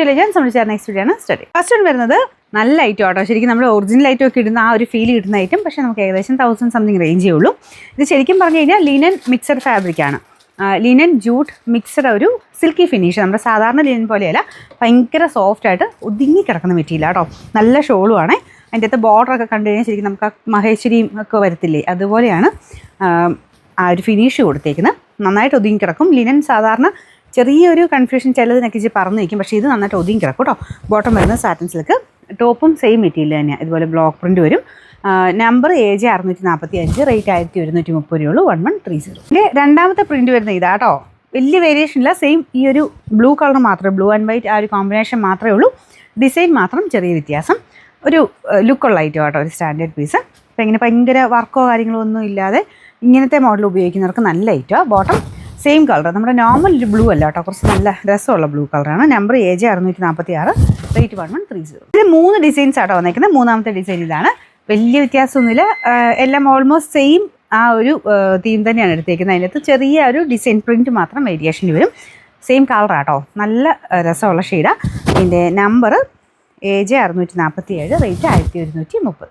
To legends. നമ്മൾ ചേർന്ന next video ആണ് സ്റ്റഡി. ഫസ്റ്റ് വൺ വരുന്നത് നല്ല ഐറ്റം ആട്ടോ. ശരിക്കും നമ്മൾ ഒറിജിനൽ ഐറ്റം ഒക്കെ ഇടുന്ന ആ ഒരു ഫീൽ കിട്ടുന്ന ഐറ്റം. പക്ഷേ നമുക്ക് ഏകദേശം 1000 സംതിങ് റേഞ്ചേ ഉള്ളൂ. ഇത് ശരിക്കും പറഞ്ഞു കഴിഞ്ഞാൽ ലിനൻ മിക്സഡ് ഫാബ്രിക്കാണ്. ലിനൻ ജൂട്ട് മിക്സഡ് ഒരു സിൽക്കി ഫിനിഷ്. നമ്മുടെ സാധാരണ ലിനൻ പോലെയല്ല, ഭയങ്കര സോഫ്റ്റായിട്ട് ഒതുങ്ങി കിടക്കുന്ന മെറ്റീരിയൽ ആട്ടോ. നല്ല ഷോളുമാണ്. അതിൻ്റെ അകത്ത് ബോർഡറൊക്കെ കണ്ടു കഴിഞ്ഞാൽ ശരിക്കും നമുക്ക് ആ മഹേശ്വരിയും ഒക്കെ വരത്തില്ലേ, അതുപോലെയാണ് ആ ഒരു ഫിനിഷ് കൊടുത്തേക്കുന്നത്. നന്നായിട്ട് ഒതുങ്ങി കിടക്കും. ലിനൻ സാധാരണ ചെറിയൊരു കൺഫ്യൂഷൻ ചിലതിനൊക്കെ ഇച്ചിരി പറന്ന് നിൽക്കും, പക്ഷേ ഇത് നന്നായിട്ട് ഒതുങ്ങി കിടക്കും കേട്ടോ. ബോട്ടം വരുന്നത് സാറ്റിൻ സിൽക്ക്, ടോപ്പും സെയിം മെറ്റീരിയൽ തന്നെയാണ്. ഇതുപോലെ ബ്ലോക്ക് പ്രിൻറ്റ് വരും. നമ്പർ AJ 645, റേറ്റ് 1230 രൂപയുള്ളൂ. 1130. ഇതിൻ്റെ രണ്ടാമത്തെ പ്രിൻറ്റ് വരുന്നത് ഇതാ കേട്ടോ. വലിയ വേരിയേഷൻ ഇല്ല, സെയിം ഈ ഒരു ബ്ലൂ കളർ മാത്രമേ, ബ്ലൂ ആൻഡ് വൈറ്റ് ആ ഒരു കോമ്പിനേഷൻ മാത്രമേ ഉള്ളൂ. ഡിസൈൻ മാത്രം ചെറിയ വ്യത്യാസം. ഒരു ലുക്കുള്ള ഐറ്റം കേട്ടോ, ഒരു സ്റ്റാൻഡേർഡ് പീസ്. അപ്പോൾ ഇങ്ങനെ ഭയങ്കര വർക്കോ കാര്യങ്ങളോ ഒന്നും ഇല്ലാതെ ഇങ്ങനത്തെ മോഡൽ ഉപയോഗിക്കുന്നവർക്ക് നല്ല ഐറ്റമാണ്. ബോട്ടം സെയിം കളർ, നമ്മുടെ നോർമൽ ഒരു ബ്ലൂ അല്ല കേട്ടോ, കുറച്ച് നല്ല രസമുള്ള ബ്ലൂ കളറാണ്. Number AJ 646, rate 1130. ഇത് 3 ഡിസൈൻസ് ആട്ടോ വന്നേക്കുന്നത്. മൂന്നാമത്തെ ഡിസൈൻ ഇതാണ്. വലിയ വ്യത്യാസമൊന്നുമില്ല, എല്ലാം ഓൾമോസ്റ്റ് സെയിം ആ ഒരു തീം തന്നെയാണ് എടുത്തേക്കുന്നത്. അതിനകത്ത് ചെറിയ ഒരു ഡിസൈൻ പ്രിൻറ്റ് മാത്രം വേരിയേഷൻ വരും. സെയിം കളറാട്ടോ, നല്ല രസമുള്ള ഷെയ്ഡാണ്. ഇതിൻ്റെ നമ്പർ AJ 647, റേറ്റ് 1130.